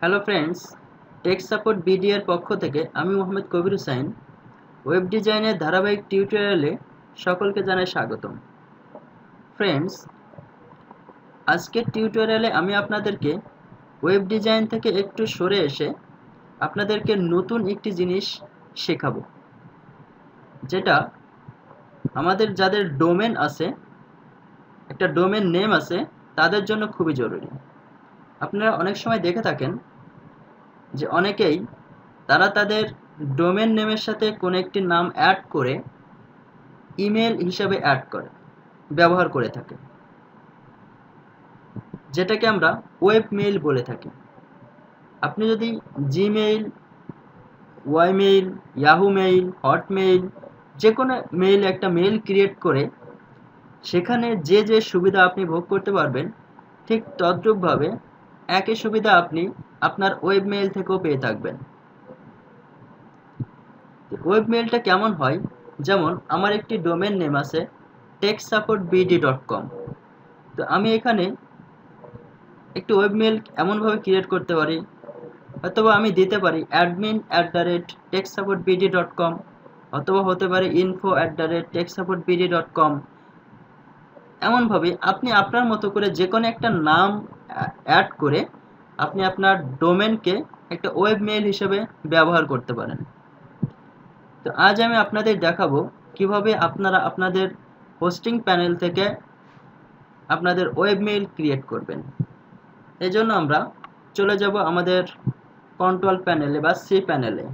Hello friends, take support BD এর পক্ষ থেকে আমি মোহাম্মদ কবির হুসাইন ওয়েব ডিজাইনের ধারাবাহিক টিউটোরিয়ালে সকলকে জানাই স্বাগতম। ফ্রেন্ডস, আজকের টিউটোরিয়ালে আমি আপনাদেরকে ওয়েব ডিজাইন থেকে একটু সরে এসে আপনাদেরকে নতুন একটি জিনিস শেখাবো, যেটা আমাদের যাদের ডোমেন আছে, একটা ডোমেন নেম আছে, তাদের জন্য খুবই জরুরি। আপনারা অনেক সময় দেখে থাকেন যে অনেকেই তারা তাদের ডোমেন নেমের সাথে কোনো একটি নাম অ্যাড করে ইমেল হিসাবে ব্যবহার করে থাকে, যেটাকে আমরা ওয়েব মেইল বলে থাকি। আপনি যদি Gmail, ymail, Yahoo mail, Hotmail, যে কোনো একটা মেইল ক্রিয়েট করে সেখানে যে যে সুবিধা আপনি ভোগ করতে পারবেন, ঠিক তদ্রূপভাবে একই সুবিধা আপনি আপনার ওয়েব মেইল থেকেও পেয়ে থাকবেন। ওয়েব মেইলটা কেমন হয়? যেমন আমার একটি ডোমেন নেম আছে techsupportbd.com। তো আমি এখানে একটি ওয়েব মেইল এমনভাবে ক্রিয়েট করতে পারি, অথবা আমি দিতে পারি admin@techsupportbd.com, অথবা হতে পারে info@techsupportbd.com। এমনভাবে আপনি আপনার মতো করে যে কোনো একটা নাম অ্যাড করে আপনি আপনার ডোমেনকে একটা ওয়েব মেইল হিসেবে ব্যবহার করতে পারেন। তো আজ আমি আপনাদের দেখাবো কিভাবে আপনারা আপনাদের হোস্টিং প্যানেল থেকে আপনাদের ওয়েব মেইল ক্রিয়েট করবেন। এজন্য আমরা চলে যাব আমাদের কন্ট্রোল প্যানেলে বা সি প্যানেলে।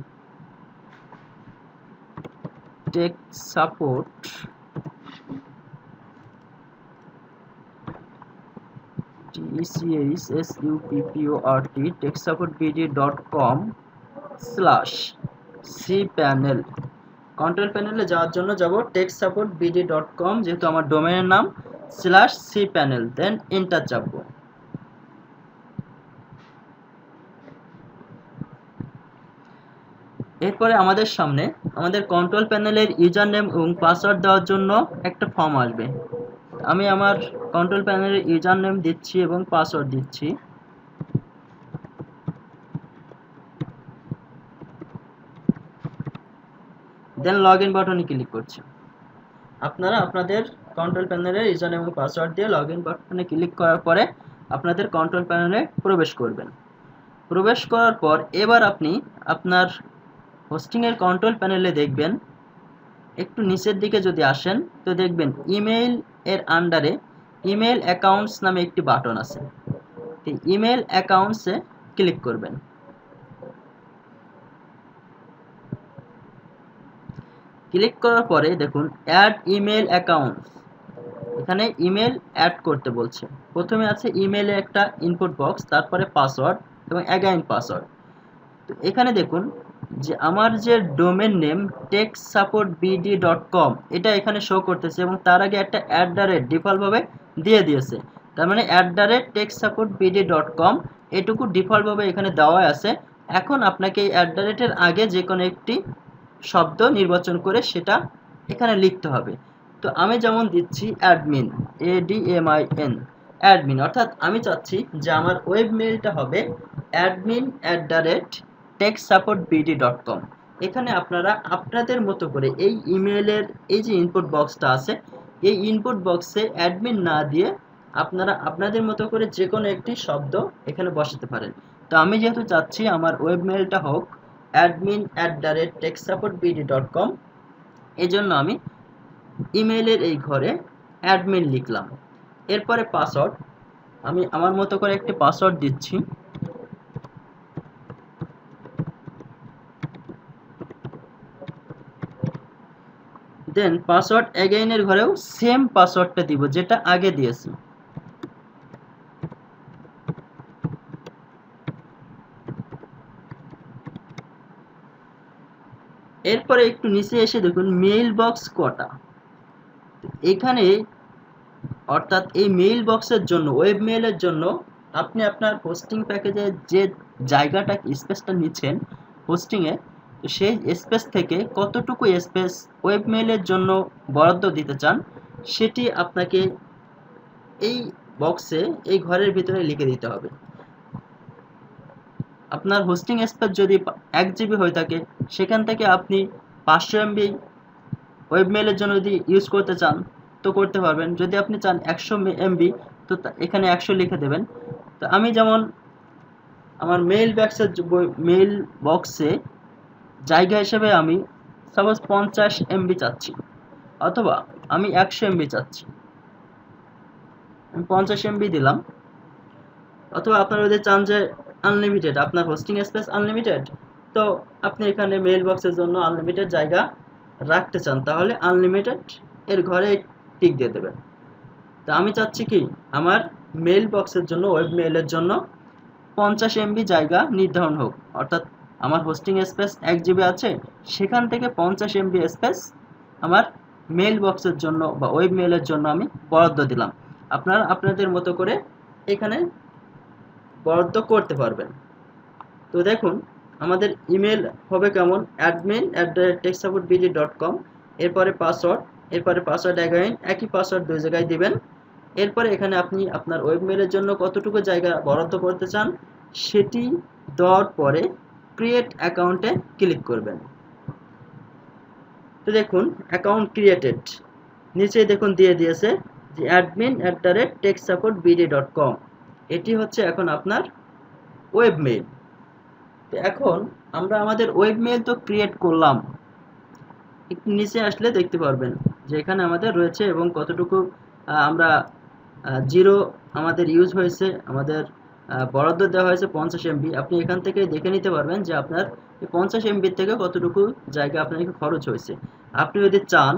Take support techsupportbd.com/cpanel। কন্ট্রোল প্যানেলে যাওয়ার জন্য যাব techsupportbd.com, যেহেতু আমার ডোমেনের নাম, /cpanel, দেন এন্টার চাপবো। এরপরে আমাদের সামনে আমাদের কন্ট্রোল প্যানেলের ইউজার নেম এবং পাসওয়ার্ড দেওয়ার জন্য একটা ফর্ম আসবে। আমি আমার কন্ট্রোল প্যানেলের ইউজার নেম দিচ্ছি এবং পাসওয়ার্ড দিচ্ছি। দেন লগ ইন বাটনে ক্লিক করছি। আপনারা আপনাদের কন্ট্রোল প্যানেলের ইউজার নেম এবং পাসওয়ার্ড দিয়ে লগ ইন বাটনে ক্লিক করার পরে আপনাদের কন্ট্রোল প্যানেলে প্রবেশ করবেন। প্রবেশ করার পর এবার আপনি আপনার হোস্টিংয়ের কন্ট্রোল প্যানেলে দেখবেন, একটু নিচের দিকে যদি আসেন তো দেখবেন ইমেইল এর আন্ডারে ইমেল অ্যাকাউন্টস নামে একটি বাটন আছে। এই ইমেল অ্যাকাউন্টসে ক্লিক করবেন। ক্লিক করার পরে দেখুন অ্যাড ইমেল অ্যাকাউন্টস, এখানে ইমেল অ্যাড করতে বলছে। প্রথমে আছে ইমেইলে একটা ইনপুট বক্স, তারপরে পাসওয়ার্ড এবং অ্যাগাইন পাসওয়ার্ড। তো এখানে দেখুন যে আমার যে ডোমেন নেম techsupportbd.com, এটা এখানে শো করতেছে এবং তার আগে একটা ডিফল্টভাবে দিয়ে দিয়েছে। তার মানে techsupportbd.com এটুকু ডিফল্টভাবে এখানে দেওয়া আছে। এখন আপনাকে এই এর আগে যে কোনো একটি শব্দ নির্বাচন করে সেটা এখানে লিখতে হবে। তো আমি যেমন দিচ্ছি অ্যাডমিন, ADMIN, অ্যাডমিন, অর্থাৎ আমি চাচ্ছি যে আমার ওয়েব মেইলটা হবে admin@techsupportbd.com। এখানে আপনারা আপনাদের মতো করে এই ইমেইলের এই যে ইনপুট বক্সটা আছে, এই ইনপুট বক্সে অ্যাডমিন না দিয়ে আপনারা আপনাদের মতো করে যে কোনো একটি শব্দ এখানে বসাতে পারেন। তো আমি যেহেতু চাচ্ছি আমার ওয়েব মেইলটা হোক admin@techsupportbd.com, এজন্য আমি ইমেইলের এই ঘরে অ্যাডমিন লিখলাম। এরপরে পাসওয়ার্ড, আমি আমার মতো করে একটি পাসওয়ার্ড দিচ্ছি। দেন পাসওয়ার্ড অ্যাগেইনের ঘরেও সেম পাসওয়ার্ডটা দিব যেটা আগে দিয়েছি। এরপরে একটু নিচে এসে দেখুন মেইল বক্স কটা। এখানে অর্থাৎ এই মেইল বক্সের জন্য, ওয়েব মেইলের জন্য আপনি আপনার হোস্টিং প্যাকেজে যে জায়গাটা স্পেসটা নিচ্ছেন হোস্টিংয়ে, সেই স্পেস থেকে কতটুকু স্পেস ওয়েব মেইলের জন্য বরাদ্দ দিতে চান সেটি আপনাকে এই বক্সে, এই ঘরের ভিতরে লিখে দিতে হবে। আপনার হোস্টিং স্পেস যদি 1 GB হয়ে থাকে, সেখান থেকে আপনি 500 MB ওয়েবমেইলের জন্য যদি ইউজ করতে চান তো করতে পারবেন। যদি আপনি চান 100 MB, তো এখানে 100 লিখে দেবেন। তো আমি যেমন আমার মেইল বক্সে জায়গা হিসেবে আমি সাপোজ 50 MB চাচ্ছি, অথবা আমি 100 MB চাচ্ছি, আমি 50 MB দিলাম। অথবা আপনারা যদি চান যে আনলিমিটেড, আপনার হোস্টিং স্পেস আনলিমিটেড, তো আপনি এখানে মেইল বক্সের জন্য আনলিমিটেড জায়গা রাখতে চান, তাহলে আনলিমিটেড এর ঘরে টিক দিয়ে দেবেন। তো আমি চাচ্ছি কি আমার মেইল বক্সের জন্য, ওয়েব মেইলের জন্য 50 MB জায়গা নির্ধারণ হোক, অর্থাৎ আমার হোস্টিং স্পেস 1 GB আছে, সেখান থেকে 50 MB স্পেস আমার মেইল বক্সের জন্য বা ওয়েব মেইলের জন্য আমি বরাদ্দ দিলাম। আপনারা আপনাদের মতো করে এখানে বরাদ্দ করতে পারবেন। তো দেখুন আমাদের ইমেল হবে কেমন, admin@techsupportbd.com, এরপরে পাসওয়ার্ড, এরপরে পাসওয়ার্ড অ্যাগেইন একই পাসওয়ার্ড 2 জায়গায় দিবেন। এরপরে এখানে আপনি আপনার ওয়েব মেইলের জন্য কতটুকু জায়গা বরাদ্দ করতে চান সেটি দেওয়ার পরে ক্রিয়েট অ্যাকাউন্টে ক্লিক করবেন। তো দেখুন অ্যাকাউন্ট ক্রিয়েটেড, নিচে দেখুন দিয়ে দিয়েছে যে admin@techsupportbd.com, এটি হচ্ছে এখন আপনার ওয়েব মেইল। তো এখন আমরা আমাদের ওয়েব মেইল তো ক্রিয়েট করলাম, একটু নিচে আসলে দেখতে পারবেন যে এখানে আমাদের রয়েছে এবং কতটুকু আমরা জিরো আমাদের ইউজ হয়েছে, আমাদের বরাদ্দ দেওয়া হয়েছে 50 MB। আপনি এখান থেকে দেখে নিতে পারবেন যে আপনার 50 MB থেকে কতটুকু জায়গা আপনাকে খরচ হয়েছে। আপনি যদি চান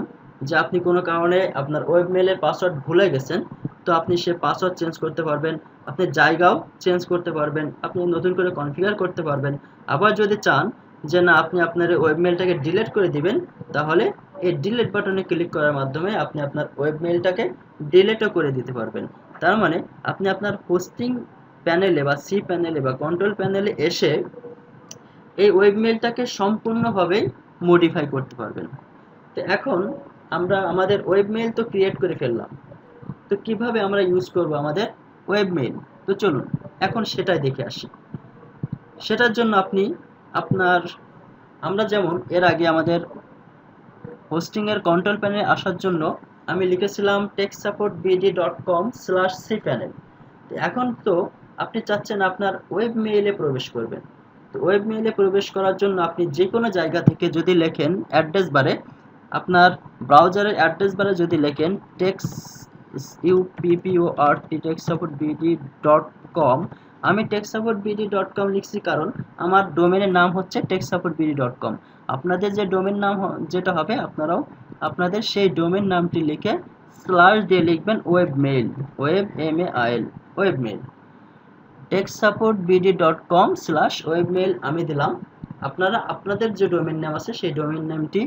যে আপনি কোনো কারণে আপনার ওয়েব মেইলের পাসওয়ার্ড ভুলে গেছেন, তো আপনি সে পাসওয়ার্ড চেঞ্জ করতে পারবেন, আপনি জায়গাও চেঞ্জ করতে পারবেন, আপনি নতুন করে কনফিগার করতে পারবেন। আবার যদি চান যে না আপনি আপনার ওয়েব মেইলটাকে ডিলিট করে দিবেন, তাহলে এই ডিলিট বাটনে ক্লিক করার মাধ্যমে আপনি আপনার ওয়েব মেইলটাকে ডিলিটও করে দিতে পারবেন। তার মানে আপনি আপনার হোস্টিং প্যানেলে বা সি প্যানেলে বা কন্ট্রোল প্যানেলে এসে এই ওয়েব মেইলটাকে সম্পূর্ণভাবে মডিফাই করতে পারবেন। তো এখন আমরা আমাদের ওয়েব মেইল তো ক্রিয়েট করে ফেললাম, তো কিভাবে আমরা ইউজ করব আমাদের ওয়েব মেইল, তো চলুন এখন সেটাই দেখে আসি। সেটার জন্য আপনি আপনার, আমরা যেমন এর আগে আমাদের হোস্টিংয়ের কন্ট্রোল প্যানেলে আসার জন্য আমি লিখেছিলাম techsupportbd.com/cpanel। এখন তো আপনি চাচ্ছেন আপনার ওয়েব মেইলে প্রবেশ করবেন। তো ওয়েব মেইলে প্রবেশ করার জন্য আপনি যে কোনো জায়গা থেকে যদি লেখেন অ্যাড্রেস বারে, আপনার ব্রাউজারের অ্যাড্রেস বারে যদি লেখেন techsupportbd.com, আমি techsupportbd.com লিখছি কারণ আমার ডোমেনের নাম হচ্ছে techsupportbd.com। আপনাদের যে ডোমেন নাম যেটা হবে, আপনারাও আপনাদের সেই ডোমেন নামটি লিখে স্ল্যাশ দিয়ে লিখবেন web mail, web MAIL, web mail techsupportbd.com/webmail আমি দিলাম। আপনারা আপনাদের যে ডোমেন নাম আছে সেই ডোমেন নামটি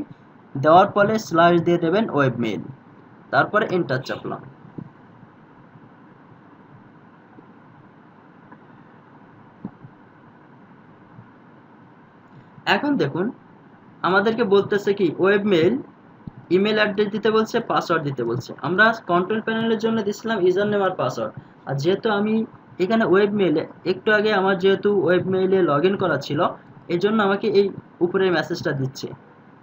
দেওয়ার পরে স্ল্যাশ দিয়ে দেবেন ওয়েব মেইল, তারপরে এন্টার চাপলাম। এখন দেখুন আমাদেরকে বলতেছে কি ওয়েব মেইল ইমেল অ্যাড্রেস দিতে বলছে, পাসওয়ার্ড দিতে বলছে। আমরা কন্ট্রোল প্যানেলের জন্য দিছিলাম ইউজার নেম আর পাসওয়ার্ড। আর যেহেতু আমি এখানে ওয়েব মেইলে একটু আগে আমার যেহেতু ওয়েব মেইলে লগ ইন করা ছিল, এই জন্য আমাকে এই উপরের মেসেজটা দিচ্ছে।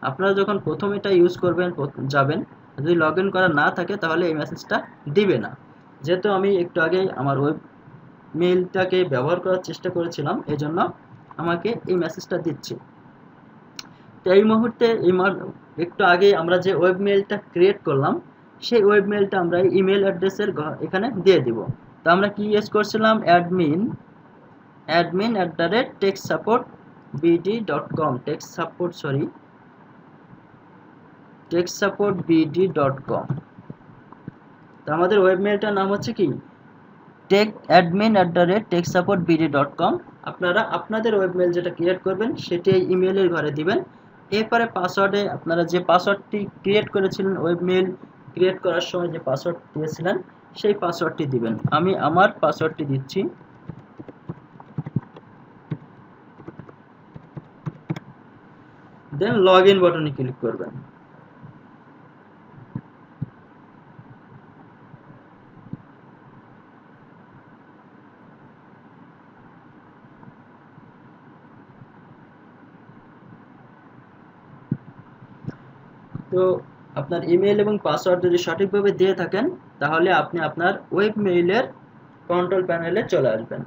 আপনারা যখন প্রথম এটা ইউজ করবেন যাবেন, যদি লগ ইন করা না থাকে তাহলে এই মেসেজটা দিবে না। যেহেতু আমি একটু আগে আমার ওয়েব মেইলটাকে ব্যবহার করার চেষ্টা করেছিলাম, এই জন্য আমাকে এই মেসেজটা দিচ্ছে। তো এই মুহূর্তে একটু আগে আমরা যে ওয়েব মেইলটা ক্রিয়েট করলাম, সেই ওয়েব মেইলটা আমরা ইমেল অ্যাড্রেসের এখানে দিয়ে দিব। তো আমরা কি ইউজ করছিলাম, admin@techsupportbd.com, techsupportbd.com। তো আমাদের ওয়েব মেইলটার নাম হচ্ছে কি admin@techsupportbd.com। আপনারা আপনাদের ওয়েব মেইল যেটা ক্রিয়েট করবেন সেটি এই ইমেলের ঘরে দিবেন। এরপরে পাসওয়ার্ডে আপনারা যে পাসওয়ার্ডটি ক্রিয়েট করেছিলেন, ওয়েব মেইল ক্রিয়েট করার সময় যে পাসওয়ার্ড দিয়েছিলেন সেই পাসওয়ার্ডটি দিবেন। আমি আমার পাসওয়ার্ডটি দিচ্ছি। দেন লগ ইন বাটনে ক্লিক করবেন। তো আপনার ইমেল এবং পাসওয়ার্ড যদি সঠিকভাবে দিয়ে থাকেন তাহলে আপনি আপনার ওয়েব মেইলের কন্ট্রোল প্যানেলে চলে আসবেন।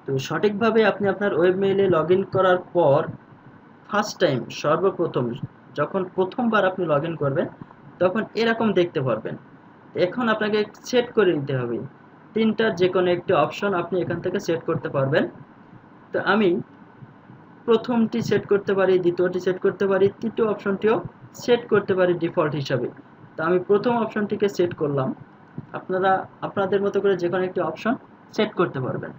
তো সঠিকভাবে আপনি আপনার ওয়েব মেইলে লগ ইন করার পর ফার্স্ট টাইম সর্বপ্রথম যখন প্রথমবার আপনি লগ ইন করবেন তখন এরকম দেখতে পারবেন। এখন আপনাকে সেট করে নিতে হবে, তিনটার যে কোনো একটি অপশন আপনি এখান থেকে সেট করতে পারবেন। তো আমি প্রথমটি সেট করতে পারি, দ্বিতীয়টি সেট করতে পারি, তৃতীয় অপশনটিও সেট করতে পারি ডিফল্ট হিসাবে। তো আমি প্রথম অপশনটিকে সেট করলাম, আপনারা আপনাদের মতো করে যে কোনো একটি অপশন সেট করতে পারবেন।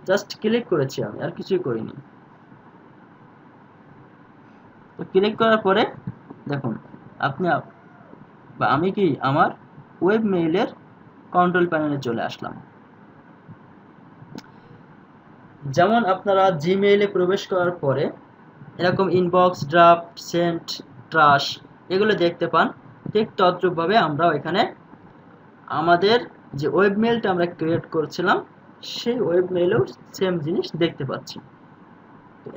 জাস্ট ক্লিক করেছি, আমি আর কিছুই করিনি। তো ক্লিক করার পরে দেখুন আপনি বা আমি কি আমার ওয়েব মেইলের কন্ট্রোল প্যানেলে চলে আসলাম। যেমন আপনারা জিমেইলে প্রবেশ করার পরে এরকম ইনবক্স, ড্রাফট, সেন্ট, ট্রাশ এগুলো দেখতে পান, ঠিক তদ্রূপভাবে আমরা এখানে আমাদের যে ওয়েব মেইলটা আমরা ক্রিয়েট করছিলাম সেই ওয়েব মেইলেও সেম জিনিস দেখতে পাচ্ছি।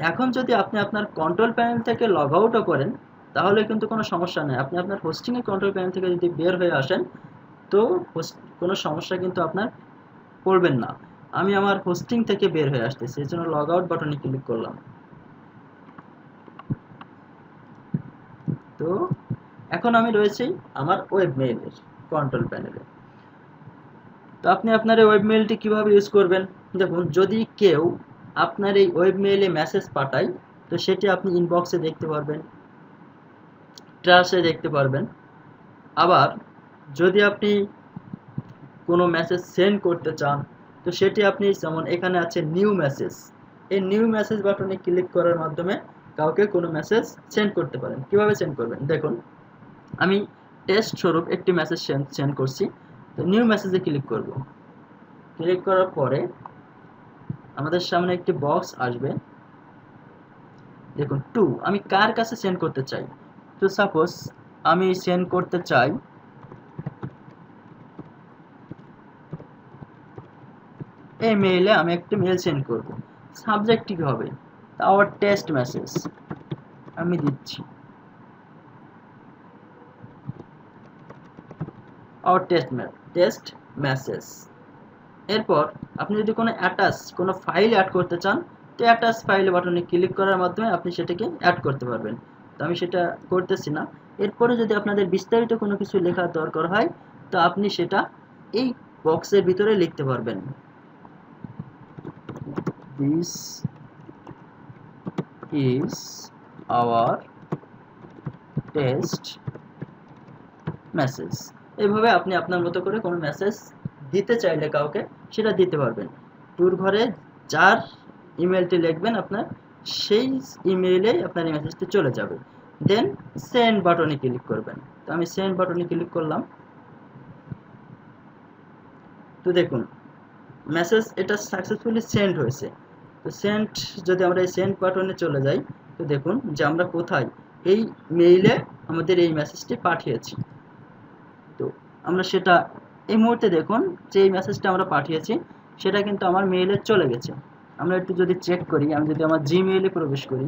এখন যদি আপনি আপনার কন্ট্রোল প্যানেল থেকে লগ আউটও করেন তাহলে কিন্তু কোনো সমস্যা নেই। আপনি আপনার হোস্টিংয়ের কন্ট্রোল প্যানেল থেকে যদি বের হয়ে আসেন তো কোনো সমস্যা কিন্তু আপনার পড়বেন না। আমি আমার হোস্টিং থেকে বের হয়ে আসতেছি, এই জন্য লগ আউট বাটনে ক্লিক করলাম। তো এখন আমি রয়েছি আমার ওয়েব মেইলের কন্ট্রোল প্যানেলে। তো আপনি আপনার এই ওয়েব মেইলটি কীভাবে ইউজ করবেন দেখুন, যদি কেউ আপনার এই ওয়েব মেইলে মেসেজ পাঠায় তো সেটি আপনি ইনবক্সে দেখতে পারবেন, ট্রাশে দেখতে পারবেন। আবার যদি আপনি কোনো মেসেজ সেন্ড করতে চান তো সেটি আপনি, যেমন এখানে আছে নিউ মেসেজ, এই নিউ মেসেজ বাটনে ক্লিক করার মাধ্যমে কাউকে কোনো মেসেজ সেন্ড করতে পারেন। কিভাবে সেন্ড করবেন দেখুন, আমি টেস্ট স্বরূপ একটি মেসেজ সেন্ড করছি। তো নিউ মেসেজে ক্লিক করব। ক্লিক করার পরে আমাদের সামনে একটি বক্স আসবে, দেখুন টু, আমি কার কাছে সেন্ড করতে চাই। তো সাপোজ আমি সেন্ড করতে চাই এই মেইলে, আমি একটি মেইল সেন্ড করব। সাবজেক্ট কি হবে, আওয়ার টেস্ট মেসেজ আমি দিচ্ছি, আওয়ার টেস্ট মেসেজ। এরপর আপনি যদি কোনো ফাইল অ্যাড করতে চান তো অ্যাটাচ ফাইল বাটনে ক্লিক করার মাধ্যমে আপনি সেটাকে অ্যাড করতে পারবেন। তো আমি সেটা করতেছি না। এরপরে যদি আপনাদের বিস্তারিত কোনো কিছু লেখার দরকার হয় তো আপনি সেটা এই বক্সের ভিতরে লিখতে পারবেন। This is our test message। এইভাবে আপনি আপনার মতো করে কোনো মেসেজ দিতে চাইলে কাউকে সেটা দিতে পারবেন। টুর ঘরে যার ইমেলটি লিখবেন আপনার, সেই ইমেইলে আপনার এই মেসেজটি চলে যাবে। দেন সেন্ড বাটনে ক্লিক করবেন। তো আমি সেন্ড বাটনে ক্লিক করলাম। তো দেখুন মেসেজ এটা সাকসেসফুলি সেন্ড হয়েছে। তো সেন্ড, যদি আমরা এই সেন্ড বাটনে চলে যাই তো দেখুন যে আমরা কোথায় এই মেইলে আমাদের এই মেসেজটি পাঠিয়েছি। তো আমরা সেটা এই মুহূর্তে দেখুন যে এই মেসেজটা আমরা পাঠিয়েছি সেটা কিন্তু আমার মেইলে চলে গেছে। আমরা একটু যদি চেক করি, আমি যদি আমার জিমেইলে প্রবেশ করি,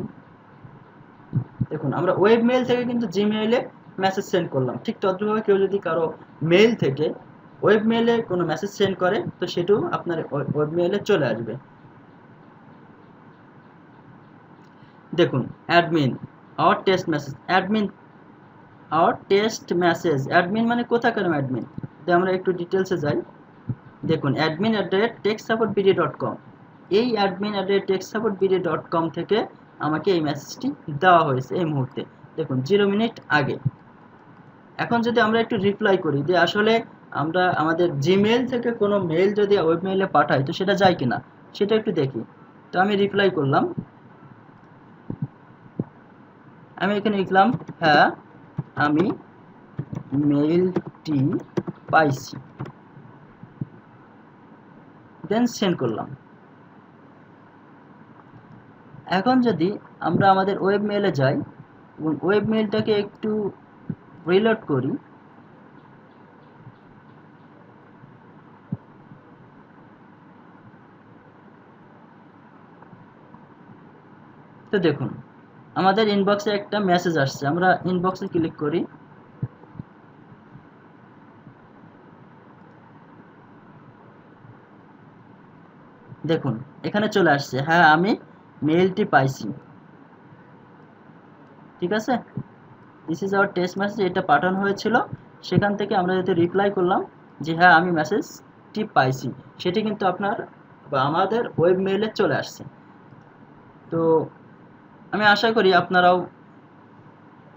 দেখুন আমরা ওয়েব মেইল থেকে কিন্তু জিমেইলে মেসেজ সেন্ড করলাম। ঠিক তদ্রুপভাবে কেউ যদি কারো মেইল থেকে ওয়েব মেইলে কোনো মেসেজ সেন্ড করে তো সেটাও আপনার ওয়েব মেইলে চলে আসবে। দেখুন admin our test message, admin our test message, admin মানে কোথাকার অ্যাডমিন। তো আমরা একটু ডিটেলসে যাই। দেখুন admin@techsupportbd.com, এই admin@techsupportbd.com থেকে আমাকে এই মেসেজটি দেওয়া হয়েছে এই মুহূর্তে, দেখুন 0 মিনিট আগে। এখন যদি আমরা একটু রিপ্লাই করি যে আসলে আমরা আমাদের জিমেইল থেকে কোনো মেইল যদি ওয়েব মেইলে পাঠাই তো সেটা যায় কিনা সেটা একটু দেখি। তো আমি রিপ্লাই করলাম, আমি এখানে লিখলাম হ্যাঁ আমি মেইলটি পাইছি, দেন সেন্ড করলাম। এখন যদি আমরা আমাদের ওয়েব মেইলে যাই এবং ওয়েব মেইলটাকে একটু রিলোড করি তো দেখুন আমাদের ইনবক্সে একটা মেসেজ আসছে, আমরা ইনবক্সে ক্লিক করি। দেখুন এখানে চলে আসছে, হ্যাঁ আমি মেইলটি পাইছি। ঠিক আছে, this is our test message, এটা পাঠানো হয়েছিল। সেখান থেকে আমরা যদি রিপ্লাই করলাম যে হ্যাঁ আমি মেসেজটি পাইছি, সেটি কিন্তু আপনার বা আমাদের ওয়েব মেইলে চলে আসছে। তো আমি আশা করি আপনারাও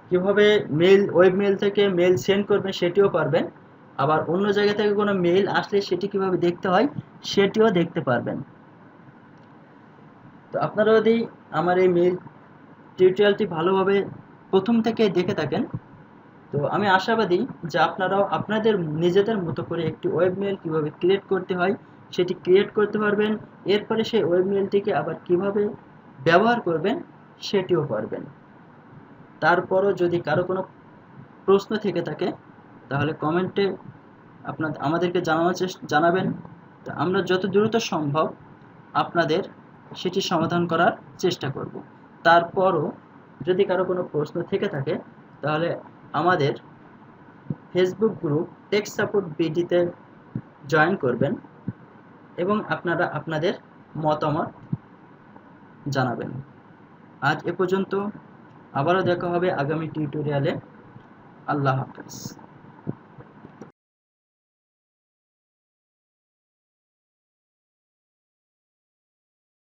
কীভাবে ওয়েব মেইল থেকে মেইল সেন্ড করবেন সেটিও পারবেন, আবার অন্য জায়গা থেকে কোনো মেইল আসলে সেটি কীভাবে দেখতে হয় সেটিও দেখতে পারবেন। তো আপনারা যদি আমার এই মেইল টিউটোরিয়ালটি ভালোভাবে প্রথম থেকে দেখে থাকেন, তো আমি আশাবাদী যে আপনারাও আপনাদের নিজেদের মতো করে একটি ওয়েব মেইল কীভাবে ক্রিয়েট করতে হয় সেটি ক্রিয়েট করতে পারবেন। এরপরে সেই ওয়েব মেইলটিকে আবার কিভাবে ব্যবহার করবেন সেটিও পারবেন। তারপরও যদি কারো কোনো প্রশ্ন থেকে থাকে তাহলে কমেন্টে আমাদেরকে জানাবেন। তো আমরা যত দ্রুত সম্ভব আপনাদের সেটি সমাধান করার চেষ্টা করব। তারপরও যদি কারো কোনো প্রশ্ন থেকে থাকে তাহলে আমাদের ফেসবুক গ্রুপ টেক সাপোর্ট বিডিতে জয়েন করবেন এবং আপনারা আপনাদের মতামত জানাবেন। আজ এ পর্যন্ত, আবারও দেখা হবে আগামী টিউটোরিয়ালে। আল্লাহ হাফেজ।